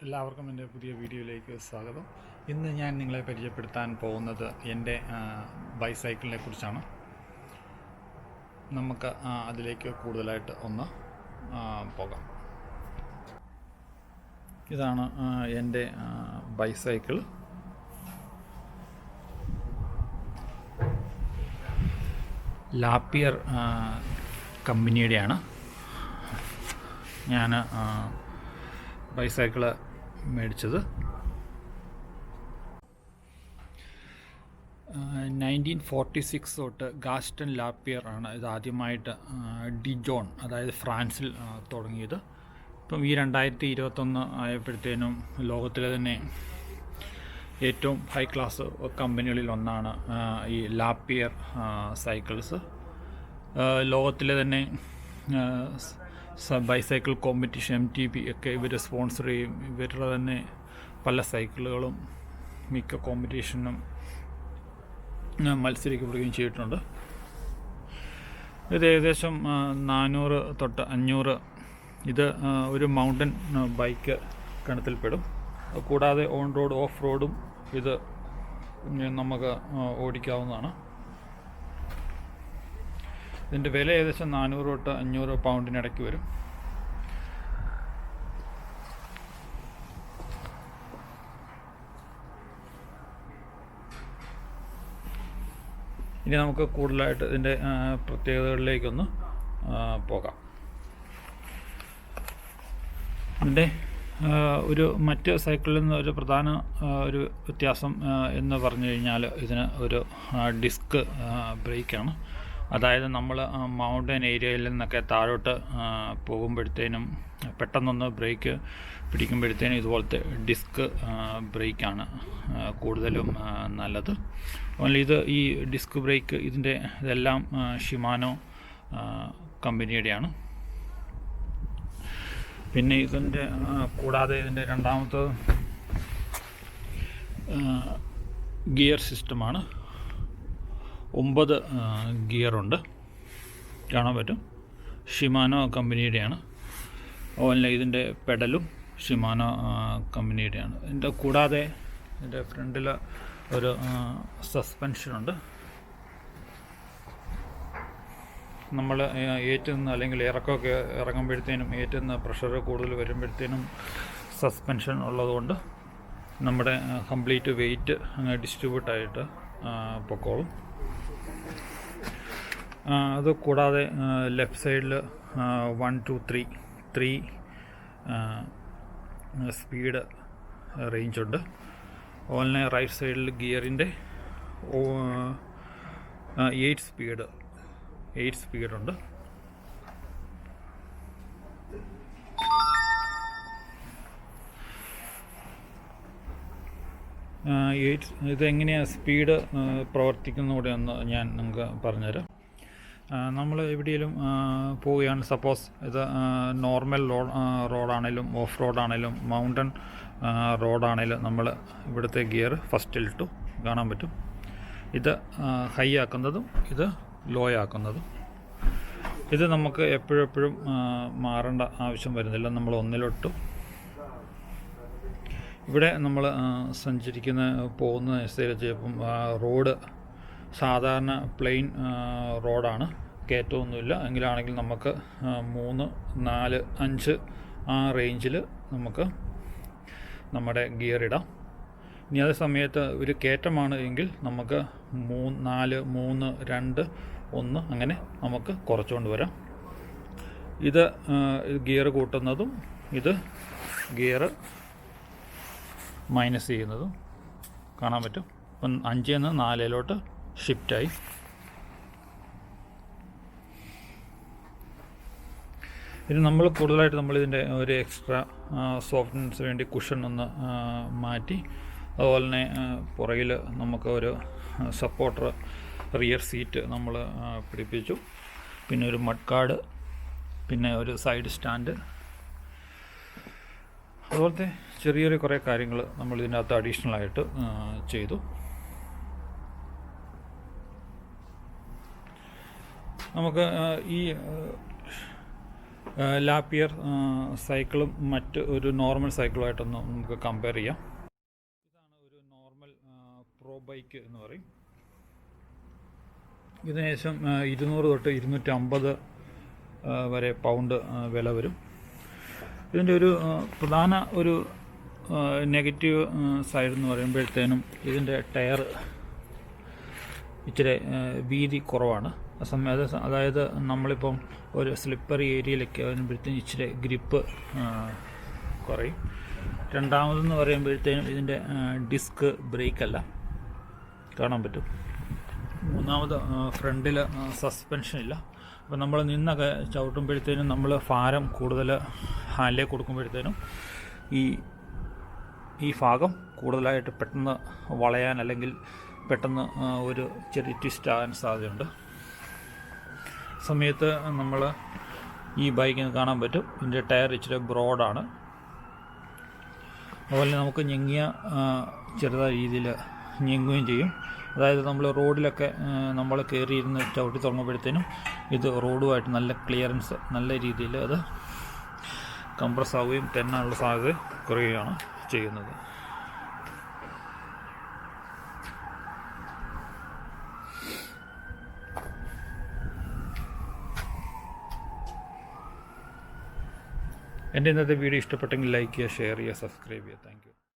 എല്ലാവർക്കും എൻ്റെ പുതിയ വീഡിയോയിലേക്ക് സ്വാഗതം. ഇന്ന് ഞാൻ നിങ്ങളെ പരിചയപ്പെടുത്താൻ പോകുന്നത് എൻ്റെ ബൈസൈക്കിളിനെ കുറിച്ചാണ്. നമുക്ക് അതിലേക്ക് കൂടുതലായിട്ട് ഒന്ന് പോകാം. ഇതാണ് എൻ്റെ ബൈസൈക്കിൾ. ലാപ്പിയർ കമ്പനിയുടെയാണ്. ഞാൻ ബൈസൈക്കിള് മേടിച്ചത് 1946 തൊട്ട് ഗാസ്റ്റൺ ലാപ്പിയർ ആണ് ഇത് ആദ്യമായിട്ട് ഡിജോൺ, അതായത് ഫ്രാൻസിൽ തുടങ്ങിയത്. ഇപ്പം ഈ 2021 ആയപ്പോഴത്തേനും ലോകത്തിലെ തന്നെ ഏറ്റവും ഹൈ ക്ലാസ് കമ്പനികളിൽ ഒന്നാണ് ഈ ലാപ്പിയർ സൈക്കിൾസ്. ലോകത്തിലെ തന്നെ ബൈസൈക്കിൾ കോമ്പറ്റീഷൻ MTB ഒക്കെ ഇവർ സ്പോൺസർ ചെയ്യും. ഇവരുടെ തന്നെ പല സൈക്കിളുകളും മിക്ക കോമ്പറ്റീഷനും മത്സരിക്കപ്പെടുകയും ചെയ്തിട്ടുണ്ട്. ഇത് ഏകദേശം 400 തൊട്ട് 500. ഇത് ഒരു മൗണ്ടൻ ബൈക്ക് ഗണത്തിൽപ്പെടും. കൂടാതെ ഓൺ റോഡ്, ഓഫ് റോഡും ഇത് നമുക്ക് ഓടിക്കാവുന്നതാണ്. ഇതിൻ്റെ വില ഏകദേശം 400 തൊട്ട് 500 പൗണ്ടിനിടയ്ക്ക് വരും. ഇനി നമുക്ക് കൂടുതലായിട്ട് ഇതിൻ്റെ പ്രത്യേകതകളിലേക്കൊന്ന് പോകാം. ഇതിൻ്റെ ഒരു മറ്റ് സൈക്കിളിൽ നിന്ന് ഒരു പ്രധാന ഒരു വ്യത്യാസം എന്ന് പറഞ്ഞു കഴിഞ്ഞാൽ ഇതിന് ഒരു ഡിസ്ക് ബ്രേക്കാണ്. അതായത് നമ്മൾ മൗണ്ടൻ ഏരിയയിൽ നിന്നൊക്കെ താഴോട്ട് പോകുമ്പോഴത്തേനും പെട്ടെന്നൊന്ന് ബ്രേക്ക് പിടിക്കുമ്പോഴത്തേനും ഇതുപോലത്തെ ഡിസ്ക് ബ്രേക്കാണ് കൂടുതലും നല്ലത്. ഓൺലി ഇത് ഈ ഡിസ്ക് ബ്രേക്ക് ഇതെല്ലാം ഷിമാനോ കമ്പനിയുടെയാണ്. പിന്നെ ഇതിൻ്റെ കൂടാതെ ഇതിൻ്റെ രണ്ടാമത്തെ ഗിയർ സിസ്റ്റമാണ്. 9 ഗിയറുണ്ട്, കാണാൻ പറ്റും. ഷിമാനോ കമ്പനിയുടെയാണ്. അതുപോലെ ഇതിൻ്റെ പെഡലും ഷിമാനോ കമ്പനിയുടെയാണ്. ഇതിൻ്റെ കൂടാതെ ഇതിൻ്റെ ഫ്രണ്ടിൽ ഒരു സസ്പെൻഷനുണ്ട്. നമ്മൾ ഏറ്റുന്ന അല്ലെങ്കിൽ ഇറക്കമൊക്കെ ഇറങ്ങുമ്പോഴത്തേനും ഏറ്റുന്ന പ്രഷർ കൂടുതൽ വരുമ്പോഴത്തേനും സസ്പെൻഷൻ ഉള്ളതുകൊണ്ട് നമ്മുടെ കംപ്ലീറ്റ് വെയിറ്റ് അങ്ങ് ഡിസ്ട്രിബ്യൂട്ടായിട്ട് പൊക്കോളും. അത് കൂടാതെ ലെഫ്റ്റ് സൈഡിൽ 1 2 3 സ്പീഡ് റേഞ്ചുണ്ട്. അതുപോലെ റൈറ്റ് സൈഡിൽ ഗിയറിൻ്റെ 8 സ്പീഡുണ്ട്. ഇതെങ്ങനെയാണ് സ്പീഡ് പ്രവർത്തിക്കുന്നതുകൂടെ ഒന്ന് ഞാൻ നിങ്ങൾക്ക് പറഞ്ഞുതരാം. നമ്മൾ എവിടെയെങ്കിലും പോവുകയാണ്, സപ്പോസ് ഇത് നോർമൽ റോഡാണേലും ഓഫ് റോഡാണേലും മൗണ്ടൻ റോഡാണേലും നമ്മൾ ഇവിടുത്തെ ഗിയർ ഫസ്റ്റിലിട്ടു കാണാൻ പറ്റും. ഇത് ഹൈ ആക്കുന്നതും ഇത് ലോ ആക്കുന്നതും. ഇത് നമുക്ക് എപ്പോഴും മാറേണ്ട ആവശ്യം വരുന്നില്ല. നമ്മൾ ഒന്നിലിട്ടു. ഇവിടെ നമ്മൾ പോകുന്നതനുസരിച്ച് ഇപ്പം റോഡ് സാധാരണ പ്ലെയിൻ റോഡാണ്, കയറ്റമൊന്നുമില്ല. എങ്കിലാണെങ്കിൽ നമുക്ക് 3 4 5 ആ റേഞ്ചിൽ നമുക്ക് നമ്മുടെ ഗിയർ ഇടാം. ഇനി അതേ സമയത്ത് ഒരു കയറ്റമാണ് എങ്കിൽ നമുക്ക് 4 3 2 1 അങ്ങനെ നമുക്ക് കുറച്ചുകൊണ്ട് വരാം. ഇത് ഗിയർ കൂട്ടുന്നതും ഇത് ഗിയർ മൈനസ് ചെയ്യുന്നതും കാണാൻ പറ്റും. അപ്പം 5 നിന്ന് 4 ഷിഫ്റ്റായി. ഇനി നമ്മൾ കൂടുതലായിട്ട് നമ്മളിതിൻ്റെ ഒരു എക്സ്ട്രാ സോഫ്റ്റ്നെസ്സിന് വേണ്ടി കുഷൻ ഒന്ന് മാറ്റി. അതുപോലെ തന്നെ പുറകിൽ നമുക്ക് ഒരു സപ്പോർട്ടർ റിയർ സീറ്റ് നമ്മൾ പിടിപ്പിച്ചു. പിന്നെ ഒരു മഡ് ഗാർഡ്, പിന്നെ ഒരു സൈഡ് സ്റ്റാൻഡ്, അതുപോലത്തെ ചെറിയ കുറേ കാര്യങ്ങൾ നമ്മൾ ഇതിനകത്ത് അഡീഷണലായിട്ട് ചെയ്തു. നമുക്ക് ഈ ലാപ്പിയർ സൈക്കിളും മറ്റ് ഒരു നോർമൽ സൈക്കിളുമായിട്ടൊന്ന് നമുക്ക് കമ്പയർ ചെയ്യാം. ഇതാണ് ഒരു നോർമൽ പ്രോ ബൈക്ക് എന്ന് പറയും. ഇതിന് ശേഷം 200 തൊട്ട് 250 വരെ പൗണ്ട് വില വരും. ഇതിൻ്റെ ഒരു പ്രധാന ഒരു നെഗറ്റീവ് സൈഡ് എന്ന് പറയുമ്പോഴത്തേനും ഇതിൻ്റെ ടയർ ഇച്ചിരി വീതി കുറവാണ്. അതായത് നമ്മളിപ്പം ഒരു സ്ലിപ്പറി ഏരിയയിലൊക്കെ വരുമ്പോഴത്തേനും ഇച്ചിരി ഗ്രിപ്പ് കുറയും. രണ്ടാമതെന്ന് പറയുമ്പോഴത്തേനും ഇതിൻ്റെ ഡിസ്ക് ബ്രേക്കല്ല കാണാൻ പറ്റും. മൂന്നാമത് ഫ്രണ്ടിൽ സസ്പെൻഷൻ ഇല്ല. അപ്പോൾ നമ്മൾ നിന്നൊക്കെ ചവിട്ടുമ്പോഴത്തേനും നമ്മൾ ഭാരം കൂടുതൽ ഹാൻഡിലേക്ക് കൊടുക്കുമ്പോഴത്തേനും ഈ ഭാഗം കൂടുതലായിട്ട് പെട്ടെന്ന് വളയാൻ അല്ലെങ്കിൽ പെട്ടെന്ന് ഒരു ചെറിയ ട്വിസ്റ്റ് ആകാൻ സാധ്യതയുണ്ട്. സമയത്ത് നമ്മൾ ഈ ബൈക്കിന് കാണാൻ പറ്റും ഇതിൻ്റെ ടയർ ഇച്ചിരി ബ്രോഡാണ്. അതുപോലെ നമുക്ക് ഞെങ്ങിയ ചെറുതായ രീതിയിൽ ഞെങ്ങുകയും ചെയ്യും. അതായത് നമ്മൾ റോഡിലൊക്കെ നമ്മൾ കയറിയിരുന്ന് ചവിട്ടി തുടങ്ങുമ്പോഴത്തേനും ഇത് റോഡുമായിട്ട് നല്ല ക്ലിയറൻസ് നല്ല രീതിയിൽ അത് കംപ്രസ് ആവുകയും തെന്നാനുള്ള സാധ്യത കുറയുകയാണ് ചെയ്യുന്നത്. എൻ്റെ ഇന്നത്തെ വീഡിയോ ഇഷ്ടപ്പെട്ടെങ്കിൽ ലൈക്ക് ചെയ്യുക, ഷെയർ ചെയ്യുക, സബ്സ്ക്രൈബ് ചെയ്യുക. Thank you.